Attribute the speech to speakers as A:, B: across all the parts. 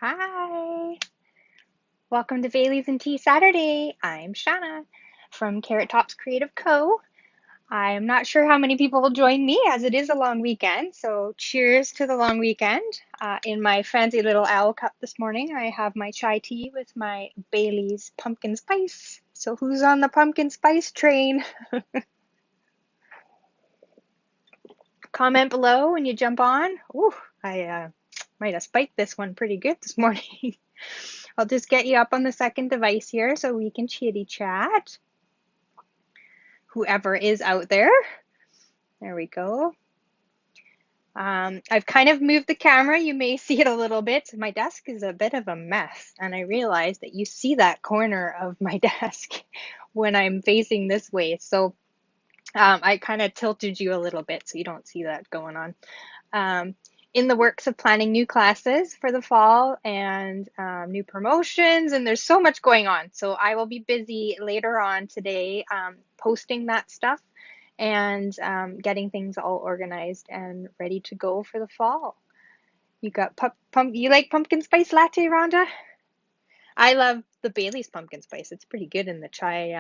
A: Hi, welcome to Bailey's and Tea Saturday. I'm Shanna from Carrot Tops Creative Co. I'm not sure how many people will join me as it is a long weekend, so cheers to the long weekend. In my fancy little owl cup this morning, I have my chai tea with my Bailey's pumpkin spice. So who's on the pumpkin spice train? Comment below when you jump on. Ooh, I might have spiked this one pretty good this morning. I'll just get you up on the second device here so we can chitty chat. Whoever is out there. There we go. I've kind of moved the camera. You may see it a little bit. My desk is a bit of a mess, and I realize that you see that corner of my desk when I'm facing this way. So I kind of tilted you a little bit so you don't see that going on. In the works of planning new classes for the fall and new promotions, and there's so much going on. So I will be busy later on today posting that stuff and getting things all organized and ready to go for the fall. You got you like pumpkin spice latte, Rhonda? I love the Bailey's pumpkin spice. It's pretty good in the chai.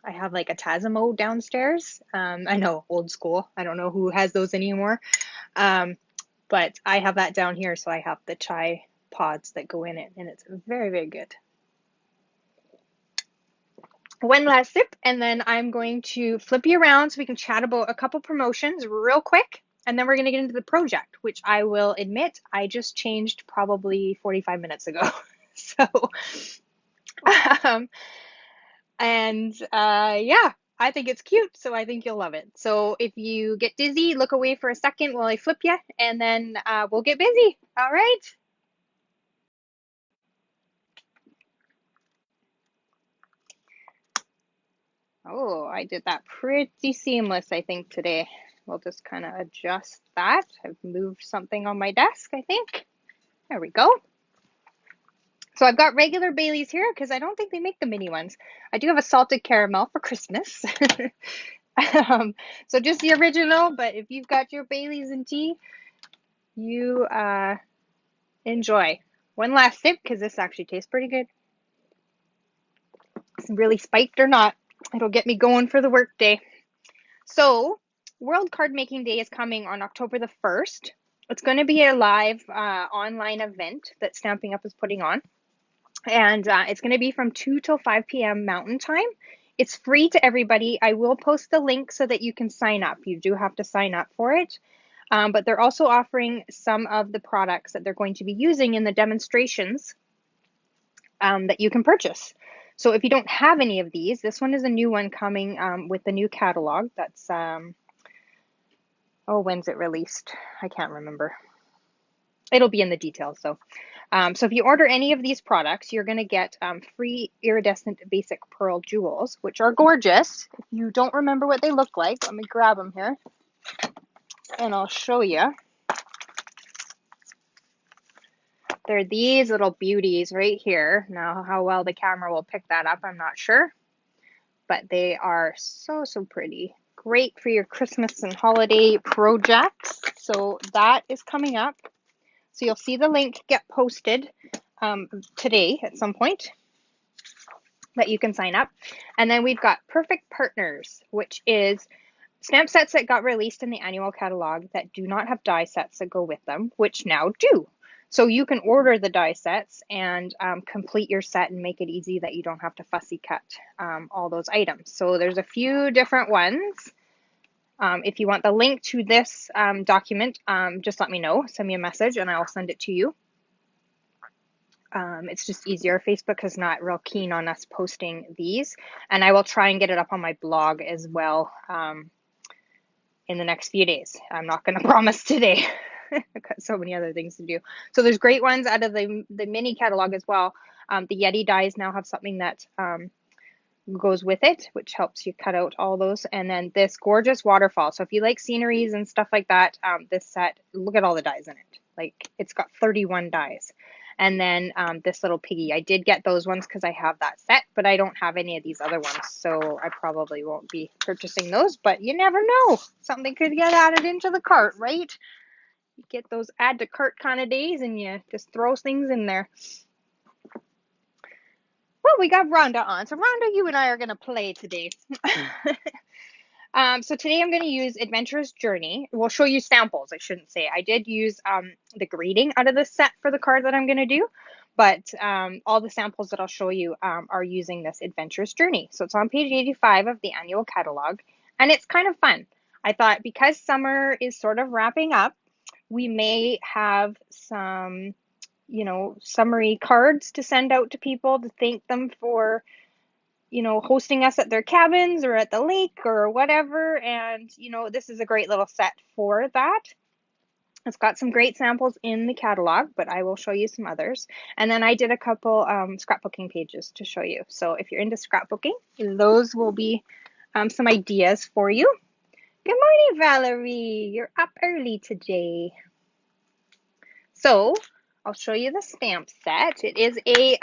A: I have like a Tasmo downstairs. I know, old school. I don't know who has those anymore. But I have that down here, so I have the chai pods that go in it, and it's very, very good. One last sip, and then I'm going to flip you around so we can chat about a couple promotions real quick, and then we're going to get into the project, which I will admit I just changed probably 45 minutes ago. So, um, yeah, I think it's cute, so I think you'll love it. So if you get dizzy, look away for a second while I flip you, and then we'll get busy. All right? Oh, I did that pretty seamless, I think, today. We'll just kind of adjust that. I've moved something on my desk, I think. There we go. So I've got regular Baileys here because I don't think they make the mini ones. I do have a salted caramel for Christmas. So just the original, but if you've got your Baileys and tea, you enjoy. One last sip because this actually tastes pretty good. It's really spiked or not. It'll get me going for the workday. So, World Card Making Day is coming on October the 1st. It's going to be a live online event that Stamping Up is putting on. And it's going to be from 2 till 5 p.m. Mountain Time. It's free to everybody. I will post the link so that you can sign up. You do have to sign up for it. But they're also offering some of the products that they're going to be using in the demonstrations that you can purchase. So if you don't have any of these, this one is a new one coming with the new catalog. That's, when's it released? I can't remember. It'll be in the details though. So if you order any of these products, you're going to get free iridescent basic pearl jewels, which are gorgeous. If you don't remember what they look like, let me grab them here and I'll show you. They're these little beauties right here. Now, how well the camera will pick that up, I'm not sure, but they are so, so pretty. Great for your Christmas and holiday projects. So that is coming up. So you'll see the link get posted today at some point that you can sign up. And then we've got Perfect Partners, which is stamp sets that got released in the annual catalog that do not have die sets that go with them, which now do. So you can order the die sets and complete your set and make it easy that you don't have to fussy cut all those items. So there's a few different ones. If you want the link to this document, just let me know. Send me a message and I'll send it to you. It's just easier. Facebook is not real keen on us posting these. And I will try and get it up on my blog as well in the next few days. I'm not going to promise today. I've got so many other things to do. So there's great ones out of the mini catalog as well. The Yeti dies now have something that goes with it, which helps you cut out all those. And then this gorgeous waterfall. So if you like sceneries and stuff like that, this set, look at all the dies in it. Like it's got 31 dies. And then this little piggy. I did get those ones because I have that set, but I don't have any of these other ones. So I probably won't be purchasing those, but you never know. Something could get added into the cart, right? You get those add to cart kind of days and you just throw things in there. Well, we got Rhonda on. So Rhonda, you and I are going to play today. So today I'm going to use Adventurous Journey. We'll show you samples, I shouldn't say. I did use the grading out of the set for the card that I'm going to do, but all the samples that I'll show you are using this Adventurous Journey. So it's on page 85 of the annual catalog, and it's kind of fun. I thought because summer is sort of wrapping up, we may have some, summary cards to send out to people to thank them for hosting us at their cabins or at the lake or whatever. And, this is a great little set for that. It's got some great samples in the catalog, but I will show you some others. And then I did a couple scrapbooking pages to show you. So if you're into scrapbooking, those will be some ideas for you. Good morning, Valerie. You're up early today. So I'll show you the stamp set. It is a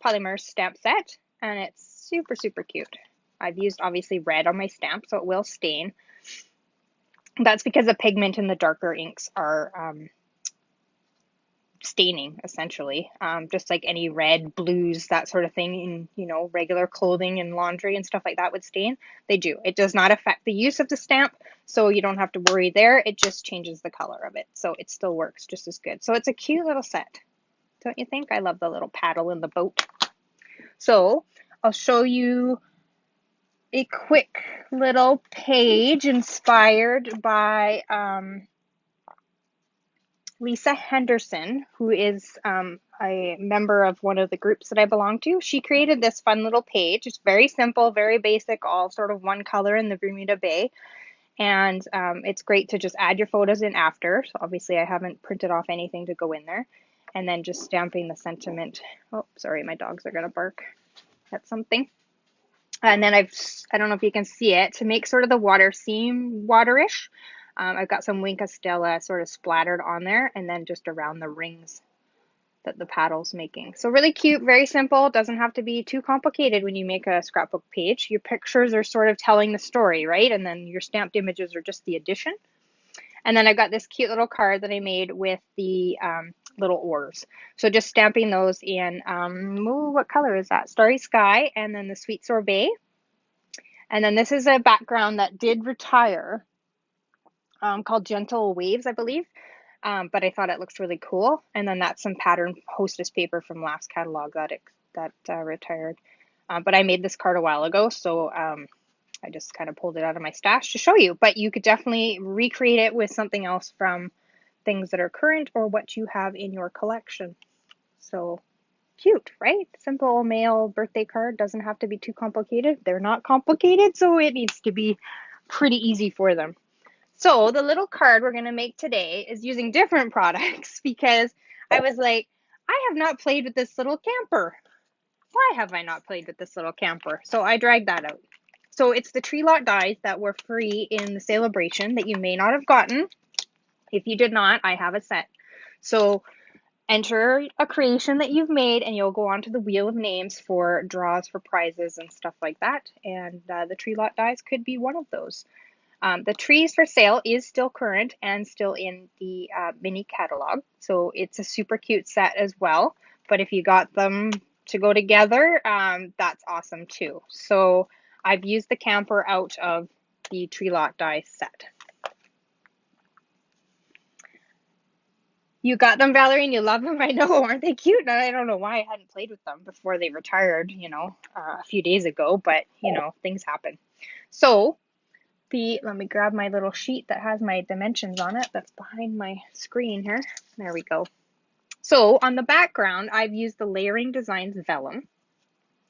A: polymer stamp set, and it's super, super cute. I've used obviously red on my stamp, so it will stain. That's because the pigment in the darker inks are staining, essentially, just like any red, blues, that sort of thing in, regular clothing and laundry and stuff like that would stain. They do. It does not affect the use of the stamp, so you don't have to worry there. It just changes the color of it, so it still works just as good. So it's a cute little set, don't you think? I love the little paddle in the boat. So I'll show you a quick little page inspired by Lisa Henderson, who is a member of one of the groups that I belong to. She created this fun little page. It's very simple, very basic, all sort of one color in the Bermuda Bay. And it's great to just add your photos in after. So obviously I haven't printed off anything to go in there. And then just stamping the sentiment. Oh, sorry, my dogs are going to bark at something. And then I don't know if you can see it, to make sort of the water seem waterish. I've got some Wink Stella sort of splattered on there, and then just around the rings that the paddle's making. So really cute, very simple, doesn't have to be too complicated when you make a scrapbook page. Your pictures are sort of telling the story, right? And then your stamped images are just the addition. And then I've got this cute little card that I made with the little oars. So just stamping those in, what color is that? Starry Sky, and then the Sweet Sorbet. And then this is a background that did retire, called Gentle Waves, I believe. But I thought it looks really cool. And then that's some pattern hostess paper from last catalog that retired. But I made this card a while ago, so I just kind of pulled it out of my stash to show you. But you could definitely recreate it with something else from things that are current or what you have in your collection. So cute, right? Simple mail birthday card, doesn't have to be too complicated. They're not complicated, so it needs to be pretty easy for them. So the little card we're going to make today is using different products because I was like, I have not played with this little camper. Why have I not played with this little camper? So I dragged that out. So it's the tree lot dies that were free in the celebration that you may not have gotten. If you did not, I have a set. So enter a creation that you've made and you'll go on to the wheel of names for draws for prizes and stuff like that. And the tree lot dies could be one of those. The trees for sale is still current and still in the mini catalog. So it's a super cute set as well. But if you got them to go together, that's awesome too. So I've used the camper out of the tree lot die set. You got them, Valerie, and you love them. I know, aren't they cute? I don't know why I hadn't played with them before they retired, a few days ago, but, things happen. So let me grab my little sheet that has my dimensions on it that's behind my screen here. There we go. So on the background, I've used the Layering Designs vellum,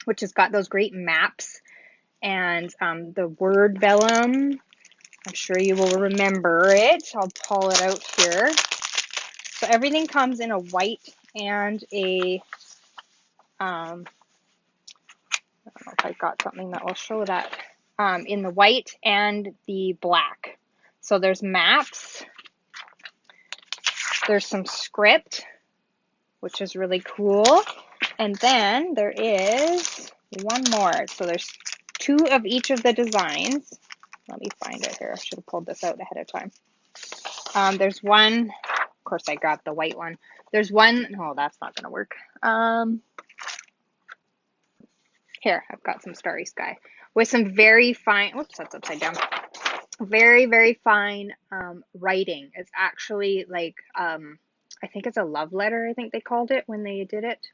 A: which has got those great maps and the word vellum. I'm sure you will remember it. I'll pull it out here. So everything comes in a white and a, I don't know if I've got something that will show that, in the white and the black. So there's maps, there's some script, which is really cool, and then there is one more. So there's two of each of the designs. Let me find it here. I should have pulled this out ahead of time. There's one Of course, I grabbed the white one. There's one, no, that's not going to work. Here, I've got some Starry Sky with some very fine, whoops, that's upside down. Very, very fine writing. It's actually like, I think it's a love letter, I think they called it when they did it.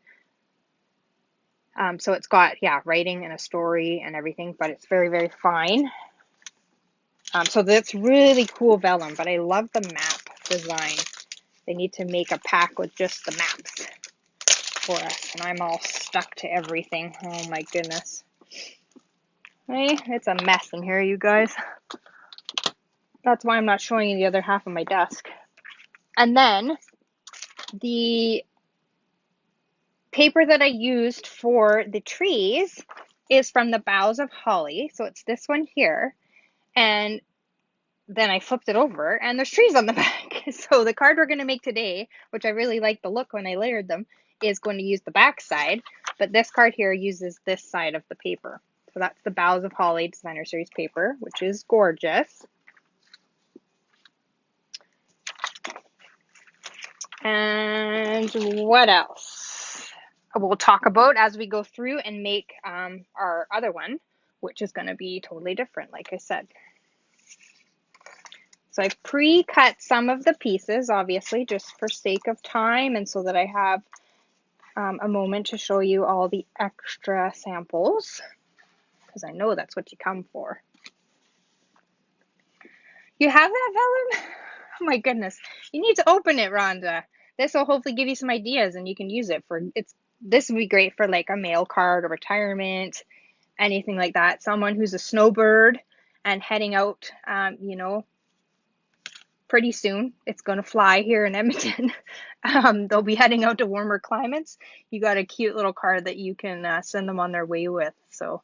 A: So it's got, yeah, writing and a story and everything, but it's very, very fine. So that's really cool vellum, but I love the map design. They need to make a pack with just the maps for us, and I'm all stuck to everything. Oh my goodness. Hey, it's a mess in here, you guys. That's why I'm not showing you the other half of my desk. And then the paper that I used for the trees is from the Boughs of Holly. So it's this one here. And then I flipped it over and there's trees on the back. So the card we're going to make today, which I really like the look when I layered them, is going to use the back side. But this card here uses this side of the paper. So that's the Boughs of Holly Designer Series paper, which is gorgeous. And what else? We'll talk about as we go through and make our other one, which is going to be totally different, like I said. So I've pre-cut some of the pieces, obviously, just for sake of time and so that I have a moment to show you all the extra samples, because I know that's what you come for. You have that vellum? Oh my goodness. You need to open it, Rhonda. This will hopefully give you some ideas and you can use it for, this would be great for like a mail card or retirement, anything like that. Someone who's a snowbird and heading out, you know, pretty soon. It's going to fly here in Edmonton. They'll be heading out to warmer climates. You got a cute little card that you can send them on their way with. So,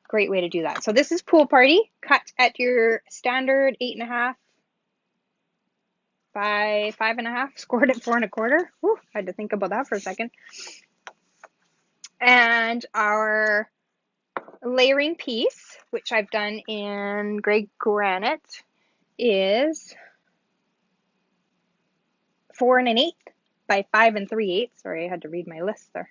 A: great way to do that. So this is Pool Party, cut at your standard 8.5 by 5.5, scored at 4 1/4. Whew, I had to think about that for a second. And our layering piece, which I've done in gray granite, is 4 1/8 by 5 3/8. Sorry, I had to read my list there.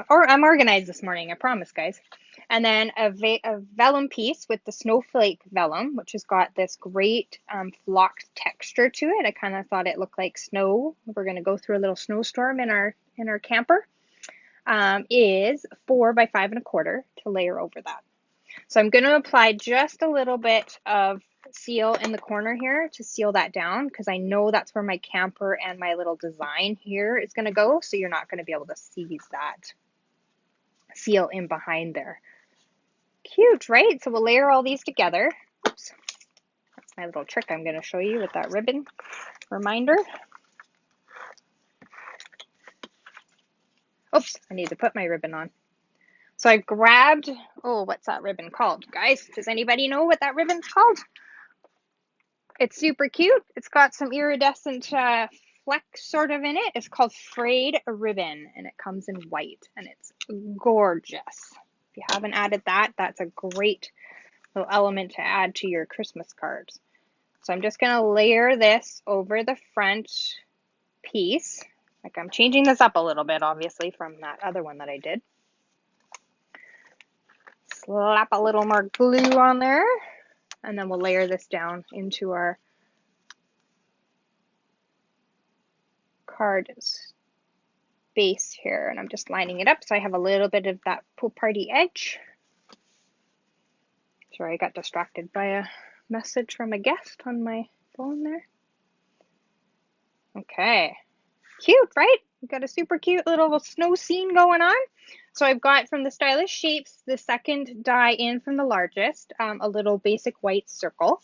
A: Or I'm organized this morning, I promise, guys. And then a vellum piece with the snowflake vellum, which has got this great flocked texture to it. I kind of thought it looked like snow. We're going to go through a little snowstorm in our camper. Is 4 by 5 1/4 to layer over that. So I'm going to apply just a little bit of seal in the corner here to seal that down, because I know that's where my camper and my little design here is going to go, so you're not going to be able to see that seal in behind there. Cute, right? So we'll layer all these together. Oops. That's my little trick I'm going to show you with that ribbon reminder. Oops, I need to put my ribbon on. So I grabbed, oh, what's that ribbon called? Guys, does anybody know what that ribbon's called? It's super cute. It's got some iridescent fleck sort of in it. It's called frayed ribbon, and it comes in white, and it's gorgeous. If you haven't added that, that's a great little element to add to your Christmas cards. So I'm just going to layer this over the front piece. Like, I'm changing this up a little bit, obviously, from that other one that I did. Slap a little more glue on there, and then we'll layer this down into our card base here. And I'm just lining it up so I have a little bit of that Pool Party edge. Sorry, I got distracted by a message from a guest on my phone there. Okay, cute, right? We've got a super cute little snow scene going on. So I've got from the Stylish Shapes, the second die in from the largest, a little basic white circle.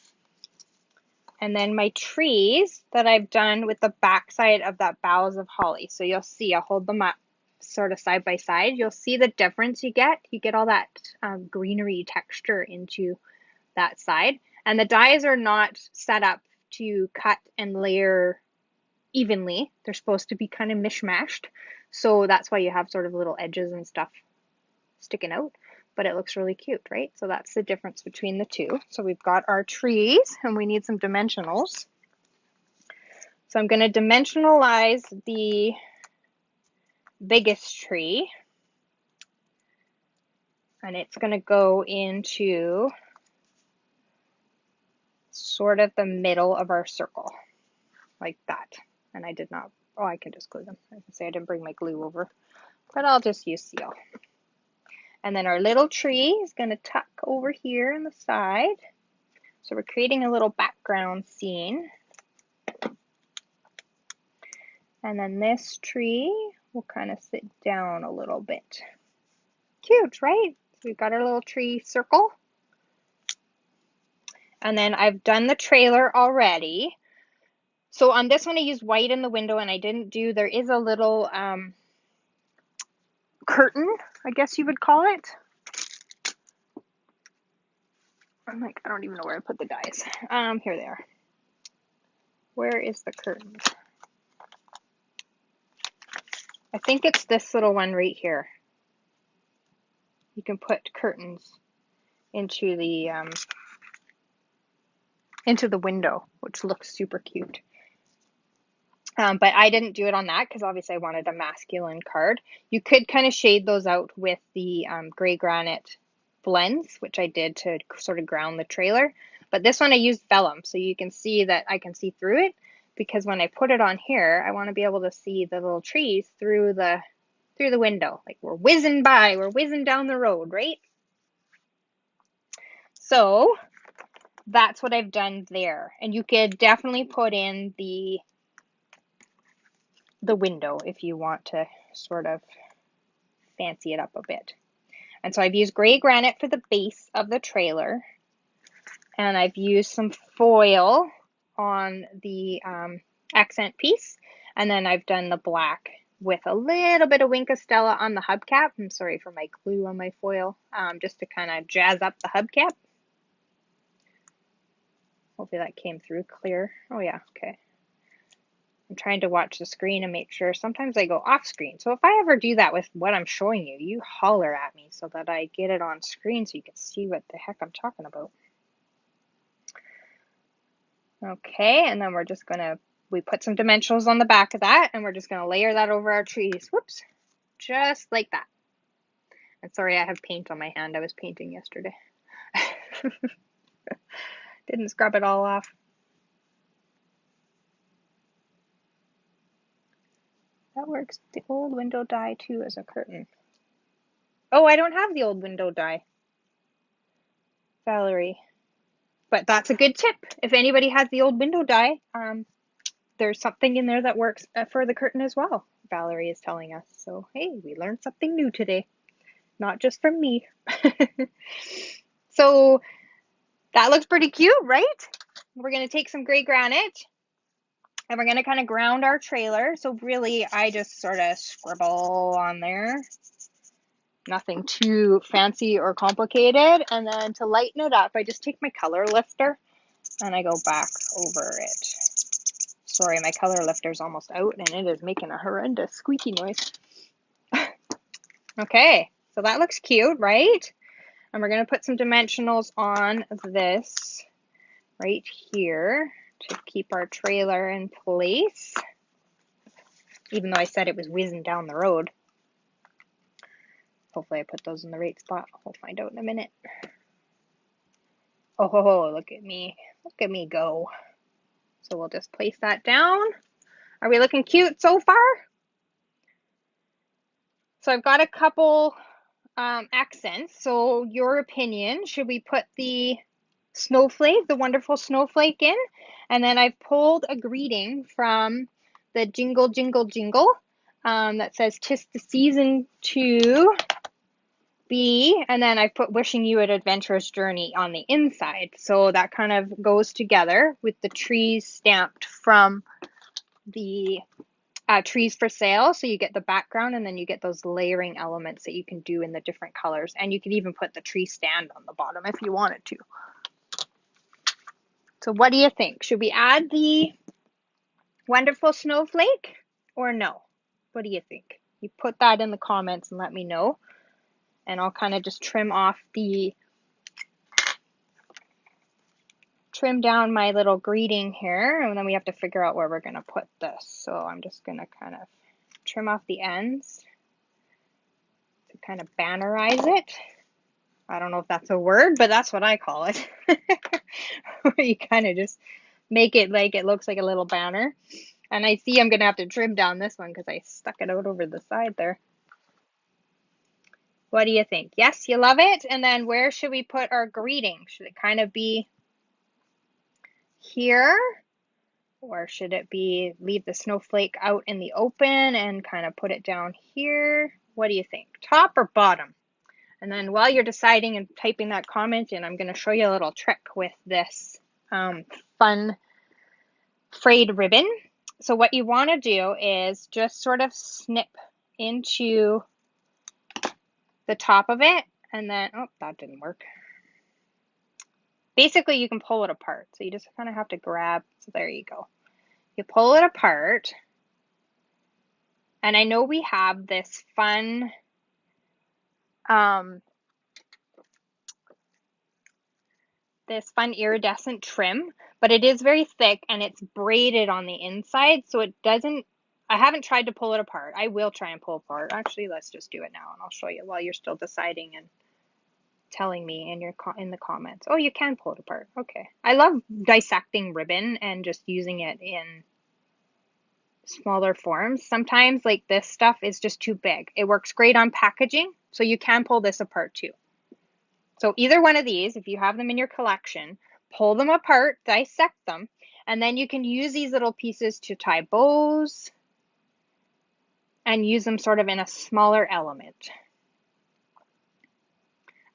A: And then my trees that I've done with the backside of that Boughs of Holly. So you'll see, I'll hold them up sort of side by side. You'll see the difference you get. You get all that greenery texture into that side. And the dies are not set up to cut and layer evenly. They're supposed to be kind of mishmashed. So that's why you have sort of little edges and stuff sticking out. but it looks really cute, right? So that's the difference between the two. So we've got our trees and we need some dimensionals. So I'm going to dimensionalize the biggest tree, and it's going to go into sort of the middle of our circle, like that. And I did not, oh, I can just glue them. I can say I didn't bring my glue over, but I'll just use seal. And then our little tree is going to tuck over here on the side. So we're creating a little background scene. And then this tree will kind of sit down a little bit. Cute, right? So we've got our little tree circle. And then I've done the trailer already. So on this one I used white in the window, and I didn't do, there is a little curtain, I guess you would call it. I'm like, I don't even know where I put the dies. Here they are. Where is the curtain? I think it's this little one right here. You can put curtains into the window, which looks super cute. But I didn't do it on that because obviously I wanted a masculine card. You could kind of shade those out with the gray granite blends, which I did to sort of ground the trailer. But this one I used vellum, so you can see that I can see through it, because when I put it on here, I want to be able to see the little trees through the window. Like we're whizzing by, we're whizzing down the road, right? So that's what I've done there. And you could definitely put in the window if you want to sort of fancy it up a bit. And so I've used gray granite for the base of the trailer, and I've used some foil on the accent piece, and then I've done the black with a little bit of Wink Stella on the hubcap. I'm sorry for my glue on my foil, just to kind of jazz up the hubcap. Hopefully that came through clear. Oh yeah, okay. I'm trying to watch the screen and make sure. Sometimes I go off screen. So if I ever do that with what I'm showing you, you holler at me so that I get it on screen so you can see what the heck I'm talking about. Okay, and then we're just gonna, we put some dimensionals on the back of that, and we're just gonna layer that over our trees. Whoops, just like that. And sorry, I have paint on my hand. I was painting yesterday. Didn't scrub it all off. That works. The old window die too as a curtain. Oh, I don't have the old window die, Valerie. But that's a good tip. If anybody has the old window die, there's something in there that works for the curtain as well, Valerie is telling us. So, hey, we learned something new today. Not just from me. So, that looks pretty cute, right? We're going to take some gray granite, and we're going to kind of ground our trailer. So really, I just sort of scribble on there. Nothing too fancy or complicated. And then to lighten it up, I just take my color lifter and I go back over it. Sorry, my color lifter's almost out and it is making a horrendous squeaky noise. Okay, so that looks cute, right? And we're going to put some dimensionals on this right here to keep our trailer in place, even though I said it was whizzing down the road. Hopefully I put those in the right spot. We'll find out in a minute. Oh, look at me. Look at me go. So we'll just place that down. Are we looking cute so far? So I've got a couple accents. So your opinion, should we put the snowflake, the wonderful snowflake in? And then I've pulled a greeting from the Jingle Jingle Jingle that says, "'Tis the season to be," and then I put "wishing you an adventurous journey" on the inside. So that kind of goes together with the trees stamped from the trees for sale. So you get the background and then you get those layering elements that you can do in the different colors. And you can even put the tree stand on the bottom if you wanted to. So what do you think? Should we add the wonderful snowflake or no? What do you think? You put that in the comments and let me know. And I'll kind of just trim down my little greeting here, and then we have to figure out where we're going to put this. So I'm just going to kind of trim off the ends to kind of bannerize it. I don't know if that's a word, but that's what I call it. You kind of just make it like it looks like a little banner. And I see I'm going to have to trim down this one because I stuck it out over the side there. What do you think? Yes, you love it? And then where should we put our greeting? Should it kind of be here? Or should it be leave the snowflake out in the open and kind of put it down here? What do you think? Top or bottom? And then while you're deciding and typing that comment in, I'm going to show you a little trick with this fun frayed ribbon. So what you want to do is just sort of snip into the top of it, and then, oh, that didn't work. Basically, you can pull it apart. So you just kind of have to grab, so there you go. You pull it apart, and I know we have this fun iridescent trim, but it is very thick and it's braided on the inside, so it doesn't, I haven't tried to pull it apart. I will try and pull it apart. Actually, let's just do it now and I'll show you while you're still deciding and telling me in the comments. Oh, you can pull it apart. Okay. I love dissecting ribbon and just using it in smaller forms. Sometimes like this stuff is just too big. It works great on packaging, so you can pull this apart too. So either one of these, if you have them in your collection, pull them apart, dissect them, and then you can use these little pieces to tie bows and use them sort of in a smaller element.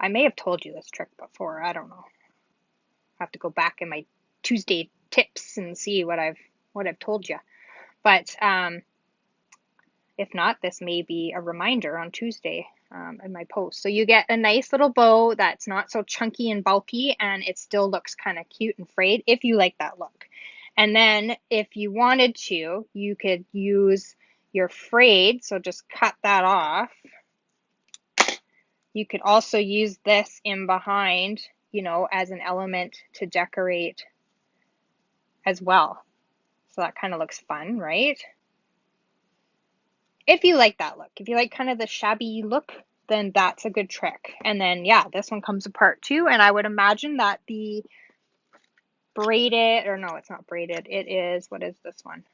A: I may have told you this trick before, I don't know. I have to go back in my Tuesday tips and see what I've told you. But if not, this may be a reminder on Tuesday in my post. So you get a nice little bow that's not so chunky and bulky, and it still looks kind of cute and frayed if you like that look. And then if you wanted to, you could use your frayed, so just cut that off. You could also use this in behind, you know, as an element to decorate as well. So that kind of looks fun, right? If you like that look, if you like kind of the shabby look, then that's a good trick. And then, yeah, this one comes apart too. And I would imagine that the braided, or no, it's not braided. It is, what is this one?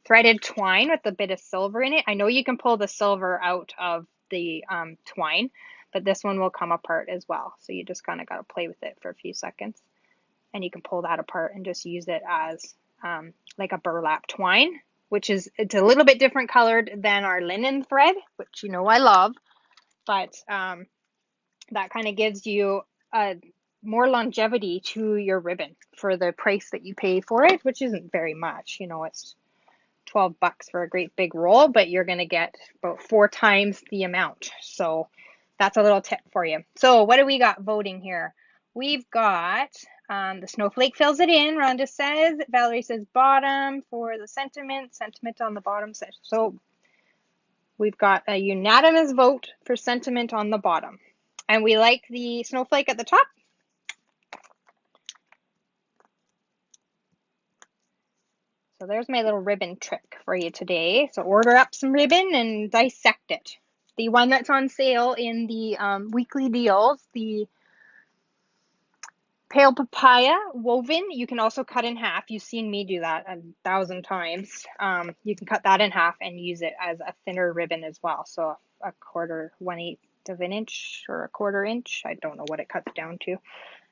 A: Threaded twine with a bit of silver in it. I know you can pull the silver out of the twine, but this one will come apart as well. So you just kind of got to play with it for a few seconds. And you can pull that apart and just use it as like a burlap twine, which is, it's a little bit different colored than our linen thread, which you know I love, but that kind of gives you more longevity to your ribbon for the price that you pay for it, which isn't very much. You know, it's 12 bucks for a great big roll, but you're going to get about 4 times the amount. So that's a little tip for you. So what do we got voting here? We've got the snowflake fills it in. Rhonda says, Valerie says bottom for the sentiment on the bottom. So we've got a unanimous vote for sentiment on the bottom. And we like the snowflake at the top. So there's my little ribbon trick for you today. So order up some ribbon and dissect it. The one that's on sale in the weekly deals, the pale papaya woven, you can also cut in half. You've seen me do that 1,000 times. You can cut that in half and use it as a thinner ribbon as well. So a quarter, 1/8 of an inch or a quarter inch. I don't know what it cuts down to.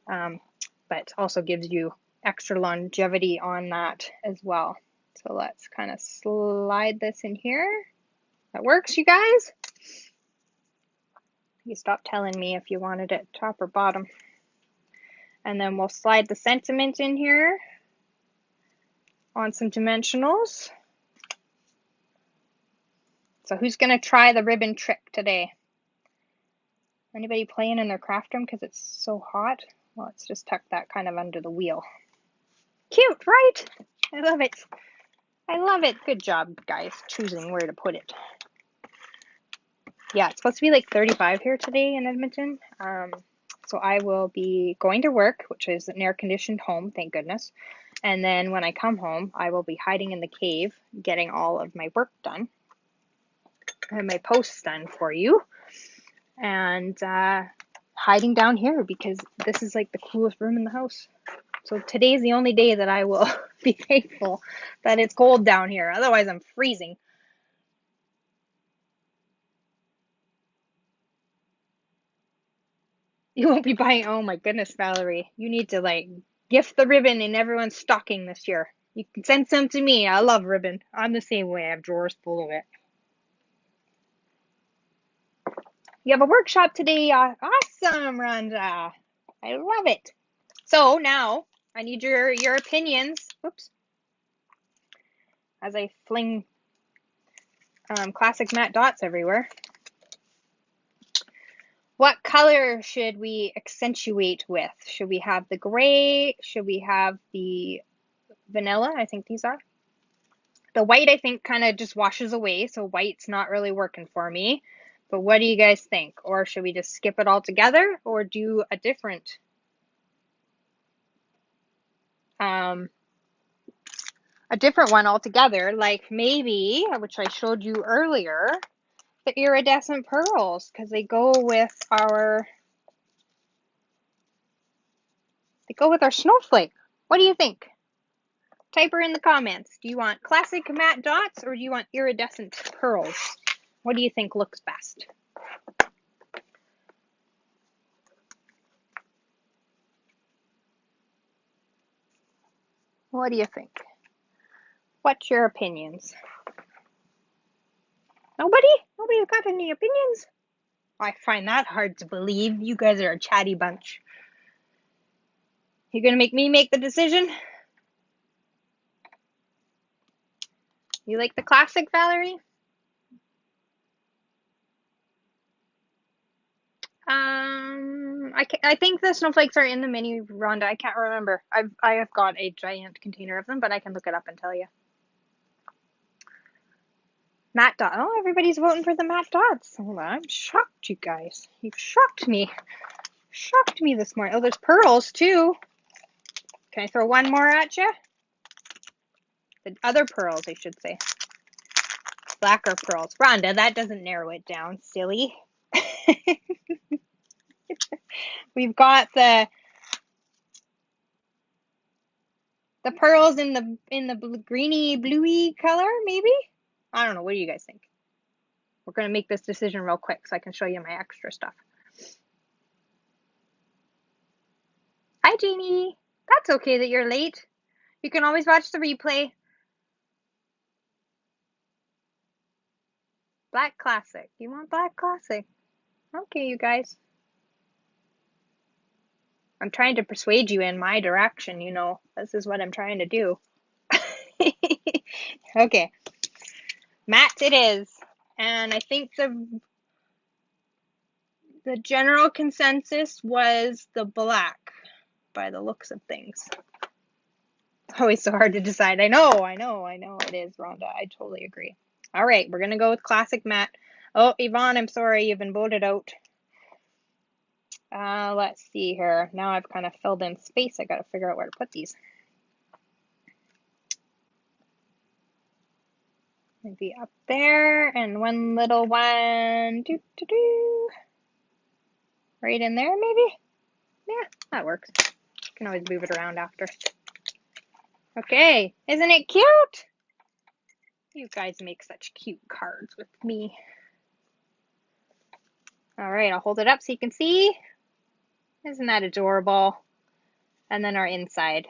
A: But also gives you extra longevity on that as well. So let's kind of slide this in here. That works, you guys? You stop telling me if you wanted it top or bottom. And then we'll slide the sentiment in here on some dimensionals. So who's going to try the ribbon trick today? Anybody playing in their craft room because it's so hot? Well, let's just tuck that kind of under the wheel. Cute, right? I love it. I love it. Good job, guys, choosing where to put it. Yeah, it's supposed to be like 35 here today in Edmonton. So I will be going to work, which is an air-conditioned home, thank goodness. And then when I come home, I will be hiding in the cave, getting all of my work done and my posts done for you, and hiding down here because this is like the coolest room in the house. So today's the only day that I will be thankful that it's cold down here. Otherwise, I'm freezing. You won't be buying. Oh my goodness, Valerie. You need to like gift the ribbon in everyone's stocking this year. You can send some to me. I love ribbon. I'm the same way. I have drawers full of it. You have a workshop today. Awesome, Rhonda. I love it. So now I need your opinions. Oops. As I fling classic matte dots everywhere. What color should we accentuate with? Should we have the gray? Should we have the vanilla? I think these are. The white, I think, kind of just washes away, so white's not really working for me. But what do you guys think? Or should we just skip it all together or do um, a different one altogether, like maybe, which I showed you earlier, the iridescent pearls, because they go with our snowflake. What do you think? Type her in the comments. Do you want classic matte dots or do you want iridescent pearls? What do you think looks best? What do you think? What's your opinions? Nobody? Nobody's got any opinions? I find that hard to believe. You guys are a chatty bunch. You gonna make me make the decision? You like the classic, Valerie? I think the snowflakes are in the mini, Rhonda. I can't remember. I have got a giant container of them, but I can look it up and tell you. Matte dot. Oh, everybody's voting for the matte dots. Hold on, I'm shocked, you guys. You've shocked me. Shocked me this morning. Oh, there's pearls too. Can I throw one more at you? The other pearls, I should say. Blacker pearls. Rhonda, that doesn't narrow it down, silly. We've got the pearls in the greeny bluey color, maybe? I don't know. What do you guys think? We're gonna make this decision real quick so I can show you my extra stuff. Hi, Janie. That's okay that you're late. You can always watch the replay. Black Classic. You want Black Classic? Okay, you guys. I'm trying to persuade you in my direction, you know. This is what I'm trying to do. Okay. Matte it is. And I think the general consensus was the black by the looks of things. Always so hard to decide. I know it is, Rhonda. I totally agree. All right, we're gonna go with classic matte. Oh, Yvonne, I'm sorry, you've been voted out. Let's see here. Now I've kind of filled in space. I gotta figure out where to put these. Maybe up there, and one little one, right in there, maybe? Yeah, that works. You can always move it around after. Okay, isn't it cute? You guys make such cute cards with me. All right, I'll hold it up so you can see. Isn't that adorable? And then our inside.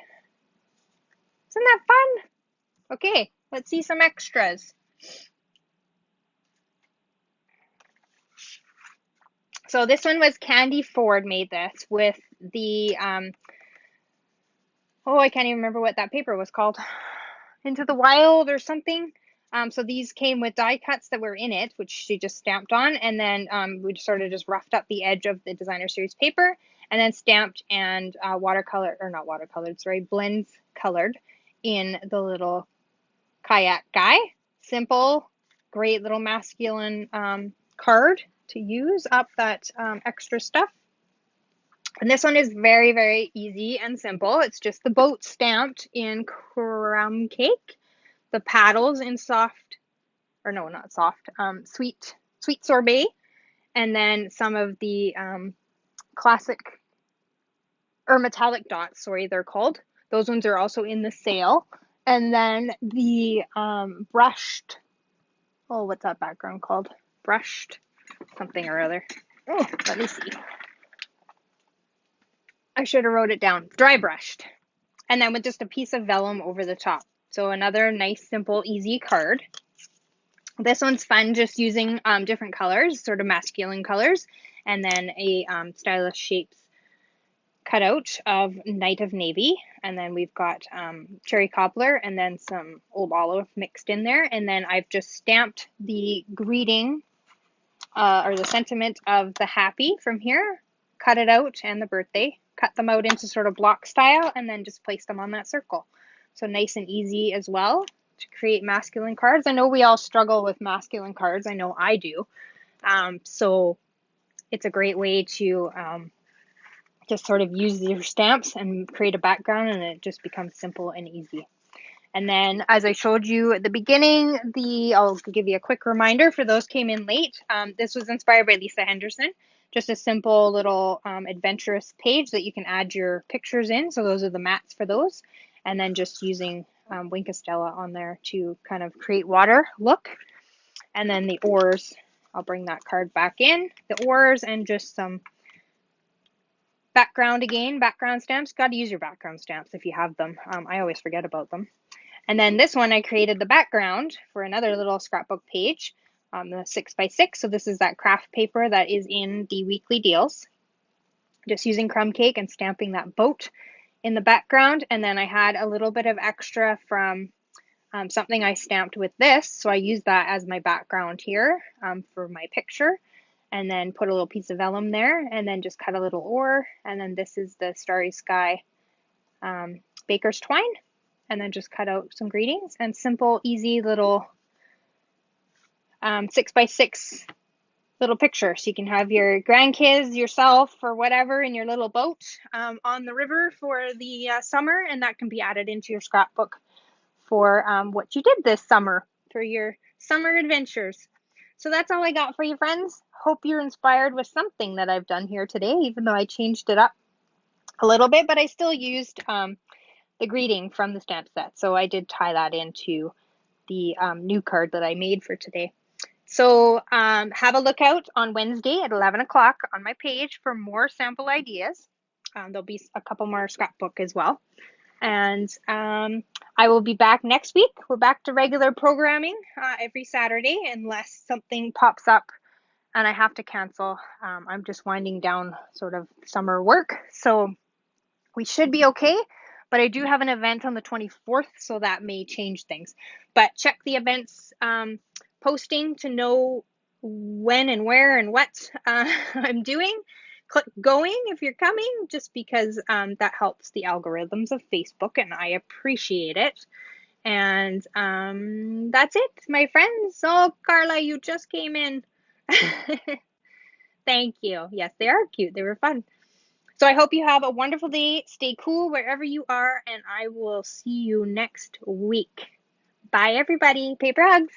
A: Isn't that fun? Okay, let's see some extras. So this one was Candy Ford made this with the, oh, I can't even remember what that paper was called. Into the Wild or something. So these came with die cuts that were in it, which she just stamped on, and then we sort of just roughed up the edge of the designer series paper, and then stamped and watercolor, or not watercolored, sorry, blends colored in the little kayak guy. Simple, great little masculine card to use up that extra stuff. And this one is very, very easy and simple. It's just the boat stamped in crumb cake, the paddles in soft, or no, not soft, sweet sorbet, and then some of the classic or metallic dots, sorry, they're called. Those ones are also in the sale. And then the brushed, oh, what's that background called? Brushed something or other. Oh, let me see. I should have wrote it down. Dry brushed. And then with just a piece of vellum over the top. So another nice, simple, easy card. This one's fun just using different colors, sort of masculine colors, and then a stylish shapes cutout of Night of Navy. And then we've got cherry cobbler and then some old olive mixed in there. And then I've just stamped the greeting or the sentiment of the happy from here, cut it out, and the birthday. Cut them out into sort of block style and then just place them on that circle. So nice and easy as well to create masculine cards. I know we all struggle with masculine cards. I know I do. So it's a great way to just sort of use your stamps and create a background, and it just becomes simple and easy. And then, as I showed you at the beginning, I'll give you a quick reminder for those came in late. This was inspired by Lisa Henderson. Just a simple little adventurous page that you can add your pictures in. So those are the mats for those. And then just using Wink Estella on there to kind of create water look. And then the oars, I'll bring that card back in. The oars and just some background again, background stamps. Got to use your background stamps if you have them. I always forget about them. And then this one, I created the background for another little scrapbook page on the 6x6. So this is that craft paper that is in the weekly deals. Just using crumb cake and stamping that boat in the background. And then I had a little bit of extra from something I stamped with this. So I used that as my background here for my picture. And then put a little piece of vellum there and then just cut a little oar. And then this is the Starry Sky baker's twine. And then just cut out some greetings and simple, easy little 6x6 little picture. So you can have your grandkids, yourself, or whatever in your little boat on the river for the summer. And that can be added into your scrapbook for what you did this summer for your summer adventures. So that's all I got for you, friends. Hope you're inspired with something that I've done here today, even though I changed it up a little bit, but I still used the greeting from the stamp set. So I did tie that into the new card that I made for today. So have a look out on Wednesday at 11 o'clock on my page for more sample ideas. There'll be a couple more scrapbook as well. And I will be back next week. We're back to regular programming every Saturday unless something pops up and I have to cancel. I'm just winding down sort of summer work. So we should be okay. But I do have an event on the 24th, so that may change things. But check the events posting to know when and where and what I'm doing. Click going if you're coming, just because that helps the algorithms of Facebook, and I appreciate it. And that's it, my friends. Oh, Carla, you just came in. Thank you. Yes, they are cute. They were fun. So I hope you have a wonderful day. Stay cool wherever you are, and I will see you next week. Bye, everybody. Paper hugs.